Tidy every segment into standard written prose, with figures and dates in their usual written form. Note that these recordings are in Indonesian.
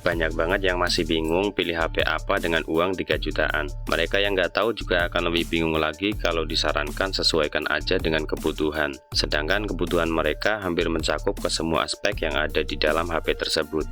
Banyak banget yang masih bingung pilih HP apa dengan uang 3 jutaan. Mereka yang nggak tahu juga akan lebih bingung lagi kalau disarankan sesuaikan aja dengan kebutuhan. Sedangkan kebutuhan mereka hampir mencakup ke semua aspek yang ada di dalam HP tersebut.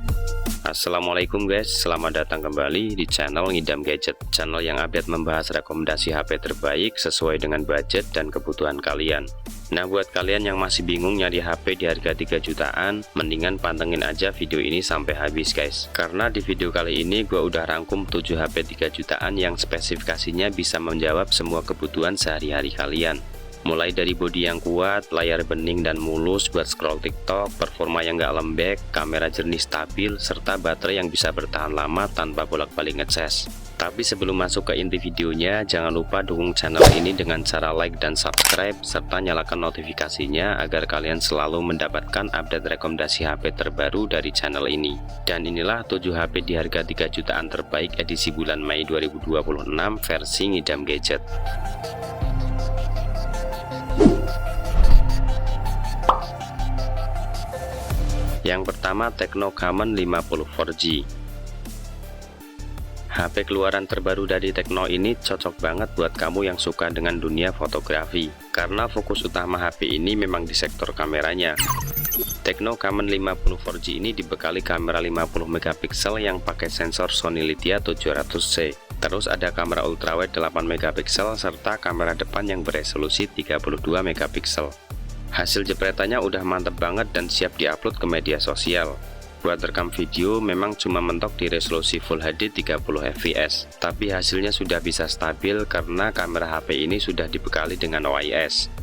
Assalamualaikum guys, selamat datang kembali di channel Ngidam Gadget, channel yang update membahas rekomendasi HP terbaik sesuai dengan budget dan kebutuhan kalian. Nah, buat kalian yang masih bingung nyari HP di harga 3 jutaan, mendingan pantengin aja video ini sampai habis guys. Karena di video kali ini gue udah rangkum 7 HP 3 jutaan yang spesifikasinya bisa menjawab semua kebutuhan sehari-hari kalian. Mulai dari bodi yang kuat, layar bening dan mulus buat scroll TikTok, performa yang gak lembek, kamera jernih stabil, serta baterai yang bisa bertahan lama tanpa bolak-balik ngecas. Tapi sebelum masuk ke inti videonya, jangan lupa dukung channel ini dengan cara like dan subscribe, serta nyalakan notifikasinya agar kalian selalu mendapatkan update rekomendasi HP terbaru dari channel ini. Dan inilah 7 HP di harga 3 jutaan terbaik edisi bulan Mei 2026 versi Ngidam Gadget. Yang pertama, Tecno Camon 50 4G. HP keluaran terbaru dari Tecno ini cocok banget buat kamu yang suka dengan dunia fotografi, karena fokus utama HP ini memang di sektor kameranya. Tecno Camon 50 4G ini dibekali kamera 50 megapiksel yang pakai sensor Sony Lydia 700C. Terus ada kamera ultrawide 8 megapiksel serta kamera depan yang beresolusi 32 megapiksel. Hasil jepretannya udah mantep banget dan siap diupload ke media sosial. Buat rekam video memang cuma mentok di resolusi Full HD 30 fps, tapi hasilnya sudah bisa stabil karena kamera HP ini sudah dibekali dengan OIS.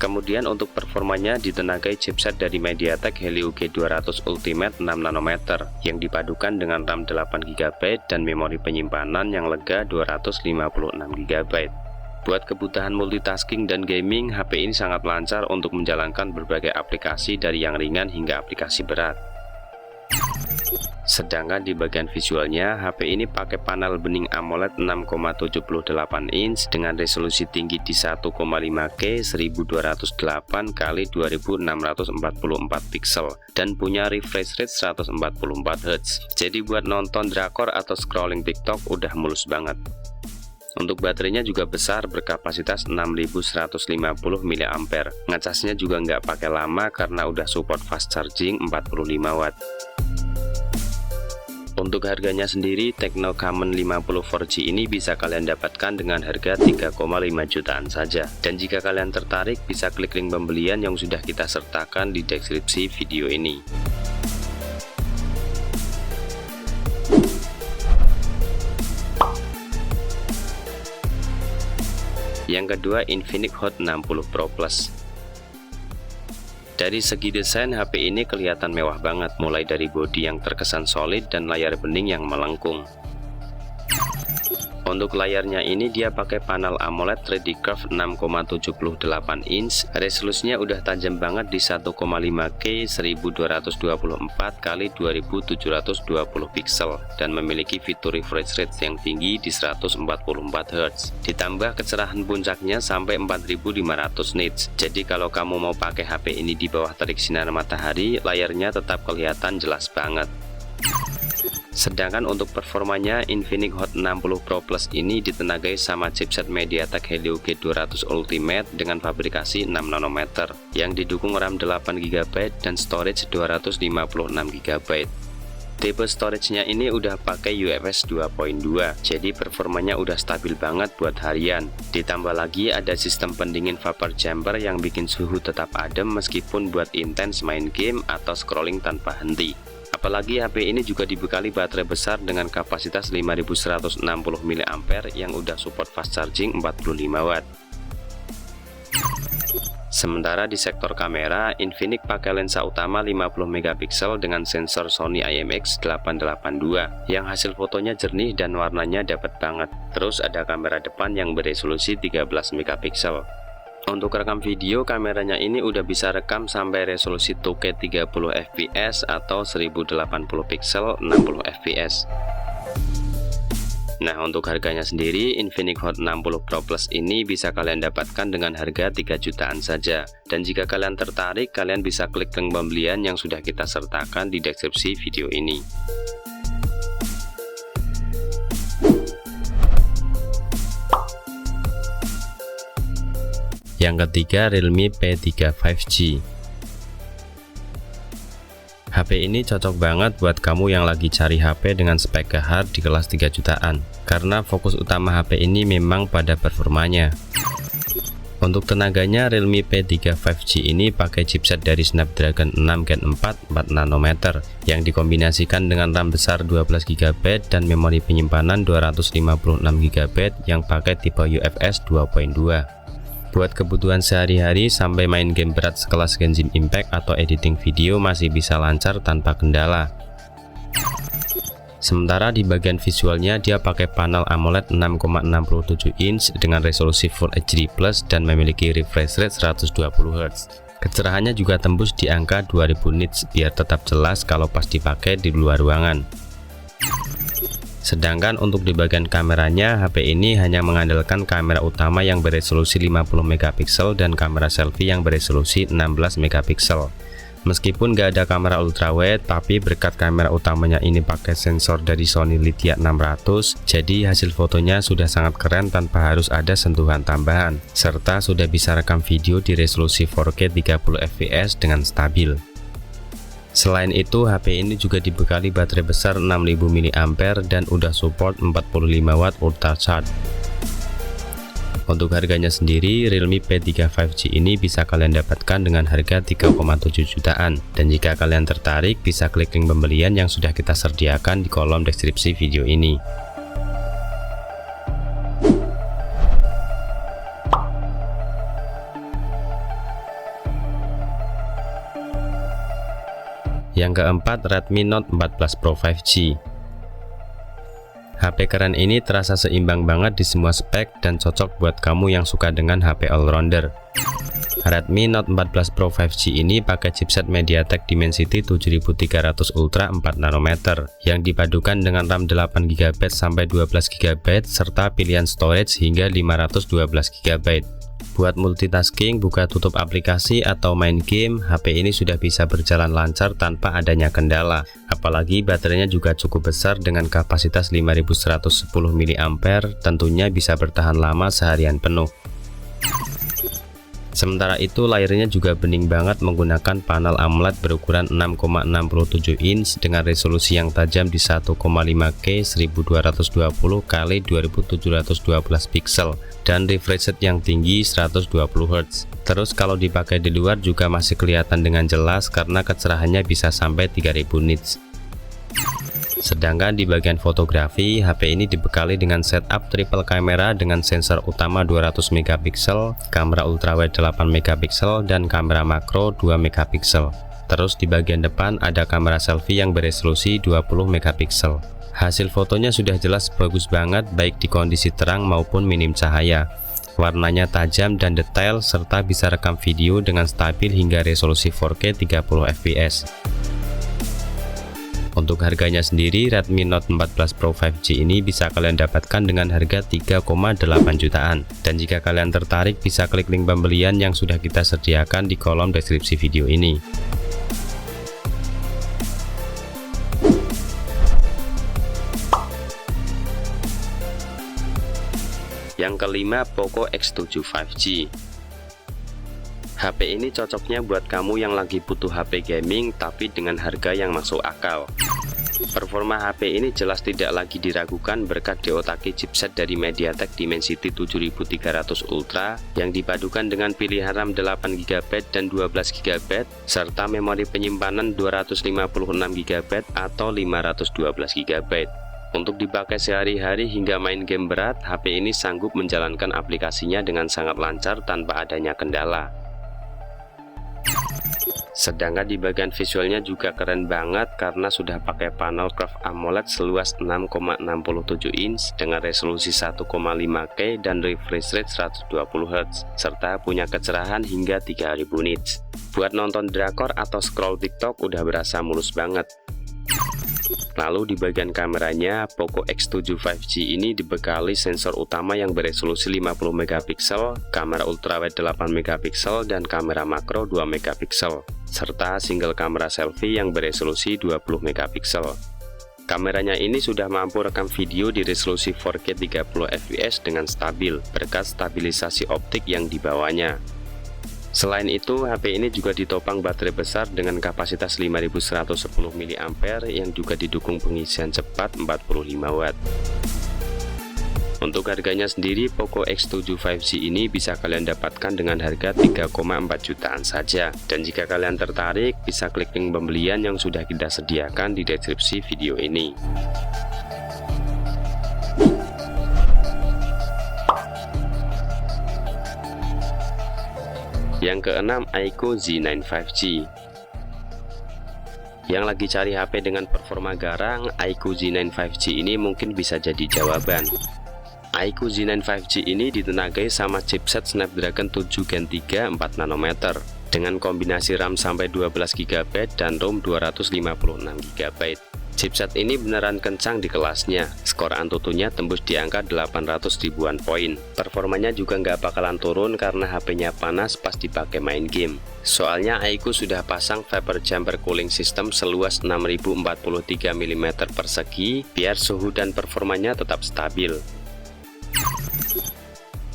Kemudian untuk performanya ditenagai chipset dari MediaTek Helio G200 Ultimate 6 nanometer yang dipadukan dengan RAM 8GB dan memori penyimpanan yang lega 256GB. Buat kebutuhan multitasking dan gaming, HP ini sangat lancar untuk menjalankan berbagai aplikasi dari yang ringan hingga aplikasi berat. Sedangkan di bagian visualnya, HP ini pakai panel bening AMOLED 6,78 inch dengan resolusi tinggi di 1,5K 1208 x 2644 pixel dan punya refresh rate 144Hz. Jadi buat nonton drakor atau scrolling TikTok udah mulus banget. Untuk baterainya juga besar berkapasitas 6150 mAh. Ngecasnya juga nggak pakai lama karena udah support fast charging 45 watt. Untuk harganya sendiri, Tecno Camon 50 4G ini bisa kalian dapatkan dengan harga 3,5 jutaan saja. Dan jika kalian tertarik, bisa klik link pembelian yang sudah kita sertakan di deskripsi video ini. Yang kedua, Infinix Hot 60 Pro Plus. Dari segi desain, HP ini kelihatan mewah banget, mulai dari bodi yang terkesan solid dan layar bening yang melengkung. Untuk layarnya ini dia pakai panel AMOLED 3D Curve 6,78 inch, resolusinya udah tajam banget di 1,5K 1224 x 2720 pixel dan memiliki fitur refresh rate yang tinggi di 144Hz. Ditambah kecerahan puncaknya sampai 4500 nits. Jadi kalau kamu mau pakai HP ini di bawah terik sinar matahari, layarnya tetap kelihatan jelas banget. Sedangkan untuk performanya, Infinix Hot 60 Pro Plus ini ditenagai sama chipset MediaTek Helio G200 Ultimate dengan fabrikasi 6 nanometer yang didukung RAM 8GB dan storage 256GB. Tipe storage-nya ini udah pakai UFS 2.2, jadi performanya udah stabil banget buat harian. Ditambah lagi ada sistem pendingin vapor chamber yang bikin suhu tetap adem meskipun buat intens main game atau scrolling tanpa henti. Apalagi HP ini juga dibekali baterai besar dengan kapasitas 5160 mAh yang udah support fast charging 45 watt. Sementara di sektor kamera, Infinix pakai lensa utama 50 megapiksel dengan sensor Sony IMX882 yang hasil fotonya jernih dan warnanya dapat banget. Terus ada kamera depan yang beresolusi 13 megapiksel. Untuk rekam video, kameranya ini udah bisa rekam sampai resolusi 2K 30 fps atau 1080 pixel 60 fps. Nah, untuk harganya sendiri, Infinix Hot 60 Pro Plus ini bisa kalian dapatkan dengan harga 3 jutaan saja. Dan jika kalian tertarik, kalian bisa klik link pembelian yang sudah kita sertakan di deskripsi video ini. Yang ketiga, Realme P3 5G. HP ini cocok banget buat kamu yang lagi cari HP dengan spek gahar di kelas 3 jutaan, karena fokus utama HP ini memang pada performanya. Untuk tenaganya, Realme P3 5G ini pakai chipset dari Snapdragon 6 Gen 4 4nm yang dikombinasikan dengan RAM besar 12GB dan memori penyimpanan 256GB yang pakai tipe UFS 2.2. Buat kebutuhan sehari-hari sampai main game berat sekelas Genshin Impact atau editing video masih bisa lancar tanpa kendala. Sementara di bagian visualnya dia pakai panel AMOLED 6,67 inch dengan resolusi Full HD+ dan memiliki refresh rate 120Hz. Kecerahannya juga tembus di angka 2000 nits biar tetap jelas kalau pas dipakai di luar ruangan. Sedangkan untuk di bagian kameranya, HP ini hanya mengandalkan kamera utama yang beresolusi 50MP dan kamera selfie yang beresolusi 16MP. Meskipun gak ada kamera ultrawide, tapi berkat kamera utamanya ini pakai sensor dari Sony Lidya 600, jadi hasil fotonya sudah sangat keren tanpa harus ada sentuhan tambahan, serta sudah bisa rekam video di resolusi 4K 30fps dengan stabil. Selain itu, HP ini juga dibekali baterai besar 6000 mAh dan udah support 45W Ultra Charge. Untuk harganya sendiri, Realme P3 5G ini bisa kalian dapatkan dengan harga 3,7 jutaan. Dan jika kalian tertarik, bisa klik link pembelian yang sudah kita sediakan di kolom deskripsi video ini. Yang keempat, Redmi Note 14 Pro 5G. HP keren ini terasa seimbang banget di semua spek dan cocok buat kamu yang suka dengan HP all-rounder. Redmi Note 14 Pro 5G ini pakai chipset MediaTek Dimensity 7300 Ultra 4nm yang dipadukan dengan RAM 8GB sampai 12GB serta pilihan storage hingga 512GB. Buat multitasking, buka tutup aplikasi atau main game, HP ini sudah bisa berjalan lancar tanpa adanya kendala. Apalagi baterainya juga cukup besar dengan kapasitas 5110 mAh, tentunya bisa bertahan lama seharian penuh. Sementara itu layarnya juga bening banget menggunakan panel AMOLED berukuran 6,67 inch dengan resolusi yang tajam di 1,5K 1220x2712 pixel dan refresh rate yang tinggi 120Hz. Terus kalau dipakai di luar juga masih kelihatan dengan jelas karena kecerahannya bisa sampai 3000 nits. Sedangkan di bagian fotografi, HP ini dibekali dengan setup triple kamera dengan sensor utama 200MP, kamera ultrawide 8MP, dan kamera makro 2MP. Terus di bagian depan ada kamera selfie yang beresolusi 20MP. Hasil fotonya sudah jelas bagus banget baik di kondisi terang maupun minim cahaya. Warnanya tajam dan detail serta bisa rekam video dengan stabil hingga resolusi 4K 30fps. Untuk harganya sendiri, Redmi Note 14 Pro 5G ini bisa kalian dapatkan dengan harga 3,8 jutaan. Dan jika kalian tertarik, bisa klik link pembelian yang sudah kita sediakan di kolom deskripsi video ini. Yang kelima, Poco X7 5G. HP ini cocoknya buat kamu yang lagi butuh HP gaming tapi dengan harga yang masuk akal. Performa HP ini jelas tidak lagi diragukan berkat diotaki chipset dari MediaTek Dimensity 7300 Ultra yang dipadukan dengan pilihan RAM 8GB dan 12GB serta memori penyimpanan 256GB atau 512GB. Untuk dipakai sehari-hari hingga main game berat, HP ini sanggup menjalankan aplikasinya dengan sangat lancar tanpa adanya kendala. Sedangkan di bagian visualnya juga keren banget karena sudah pakai panel Curve AMOLED seluas 6,67 inch dengan resolusi 1,5K dan refresh rate 120Hz serta punya kecerahan hingga 3000 nits. Buat nonton drakor atau scroll TikTok udah berasa mulus banget. Lalu di bagian kameranya, Poco X7 5G ini dibekali sensor utama yang beresolusi 50 megapiksel, kamera ultrawide 8 megapiksel, dan kamera makro 2 megapiksel, serta single kamera selfie yang beresolusi 20 megapiksel. Kameranya ini sudah mampu rekam video di resolusi 4K 30 fps dengan stabil, berkat stabilisasi optik yang dibawanya. Selain itu, HP ini juga ditopang baterai besar dengan kapasitas 5110 mAh yang juga didukung pengisian cepat 45 Watt. Untuk harganya sendiri, Poco X7 5G ini bisa kalian dapatkan dengan harga 3,4 jutaan saja. Dan jika kalian tertarik, bisa klik link pembelian yang sudah kita sediakan di deskripsi video ini. Yang keenam, iQOO Z9 5G. Yang lagi cari HP dengan performa garang, iQOO Z9 5G ini mungkin bisa jadi jawaban. iQOO Z9 5G ini ditenagai sama chipset Snapdragon 7 Gen 3 4 nanometer dengan kombinasi RAM sampai 12 GB dan ROM 256 GB. Chipset ini beneran kencang di kelasnya, skor Antutunya tembus di angka 800 ribuan poin. Performanya juga nggak bakalan turun karena HP-nya panas pas dipakai main game. Soalnya iQOO sudah pasang Vapor Chamber Cooling System seluas 6043 mm persegi biar suhu dan performanya tetap stabil.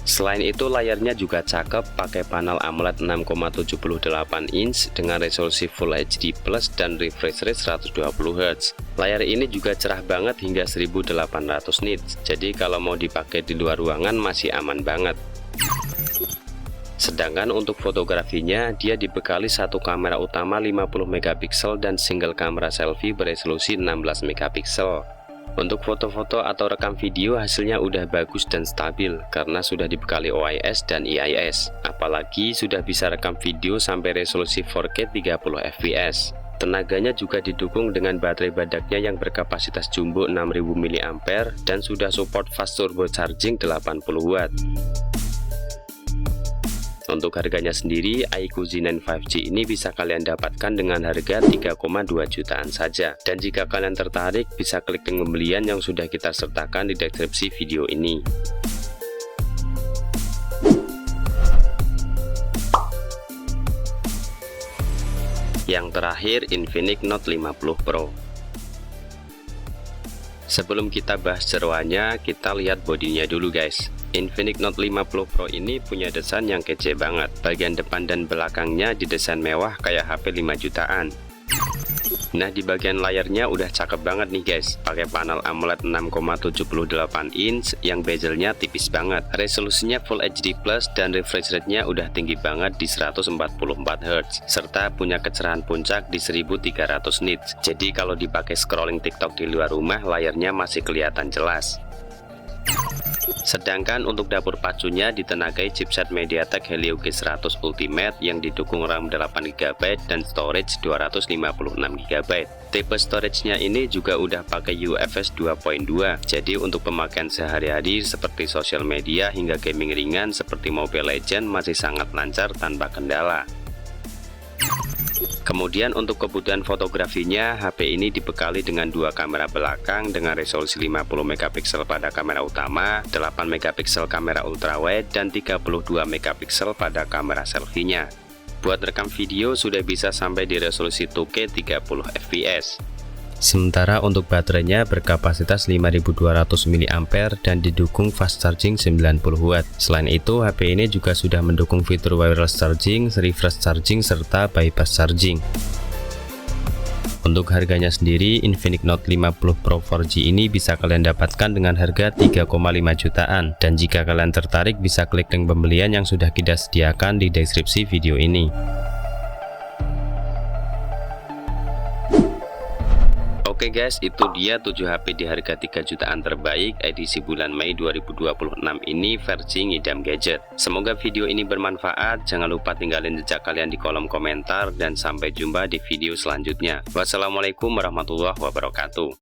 Selain itu, layarnya juga cakep, pakai panel AMOLED 6,78 inch dengan resolusi Full HD Plus dan refresh rate 120 Hz. Layar ini juga cerah banget hingga 1800 nits, jadi kalau mau dipakai di luar ruangan masih aman banget. Sedangkan untuk fotografinya, dia dibekali satu kamera utama 50 megapiksel dan single kamera selfie beresolusi 16 megapiksel. Untuk foto-foto atau rekam video hasilnya udah bagus dan stabil karena sudah dibekali OIS dan IIS. Apalagi sudah bisa rekam video sampai resolusi 4K 30 fps. Tenaganya juga didukung dengan baterai badaknya yang berkapasitas jumbo 6000 mAh dan sudah support fast turbo charging 80 Watt. Untuk harganya sendiri, iQOO Z9 5G ini bisa kalian dapatkan dengan harga 3,2 jutaan saja. Dan jika kalian tertarik, bisa klik link pembelian yang sudah kita sertakan di deskripsi video ini. Yang terakhir, Infinix Note 50 Pro. Sebelum kita bahas jeroannya, kita lihat bodinya dulu guys. Infinix Note 50 Pro ini punya desain yang kece banget. Bagian depan dan belakangnya didesain mewah kayak HP 5 jutaan. Nah, di bagian layarnya udah cakep banget nih guys. Pakai panel AMOLED 6,78 inch yang bezelnya tipis banget. Resolusinya Full HD Plus dan refresh rate-nya udah tinggi banget di 144 Hz. Serta punya kecerahan puncak di 1300 nits. Jadi kalau dipakai scrolling TikTok di luar rumah, layarnya masih kelihatan jelas. Sedangkan untuk dapur pacunya ditenagai chipset MediaTek Helio G100 Ultimate yang didukung RAM 8GB dan storage 256GB. Tipe storage-nya ini juga udah pakai UFS 2.2, jadi untuk pemakaian sehari-hari seperti sosial media hingga gaming ringan seperti Mobile Legends masih sangat lancar tanpa kendala. Kemudian untuk kebutuhan fotografinya, HP ini dibekali dengan dua kamera belakang dengan resolusi 50 megapiksel pada kamera utama, 8 megapiksel kamera ultrawide, dan 32 megapiksel pada kamera selfie-nya. Buat rekam video sudah bisa sampai di resolusi 2K 30 fps. Sementara untuk baterainya berkapasitas 5200 mAh dan didukung fast charging 90 Watt. Selain itu, HP ini juga sudah mendukung fitur wireless charging, refresh charging, serta bypass charging. Untuk harganya sendiri, Infinix Note 50 Pro 4G ini bisa kalian dapatkan dengan harga 3,5 jutaan. Dan jika kalian tertarik, bisa klik link pembelian yang sudah kita sediakan di deskripsi video ini. Oke guys, itu dia 7 HP di harga 3 jutaan terbaik edisi bulan Mei 2026 ini versi Ngidam Gadget. Semoga video ini bermanfaat, jangan lupa tinggalin jejak kalian di kolom komentar dan sampai jumpa di video selanjutnya. Wassalamualaikum warahmatullahi wabarakatuh.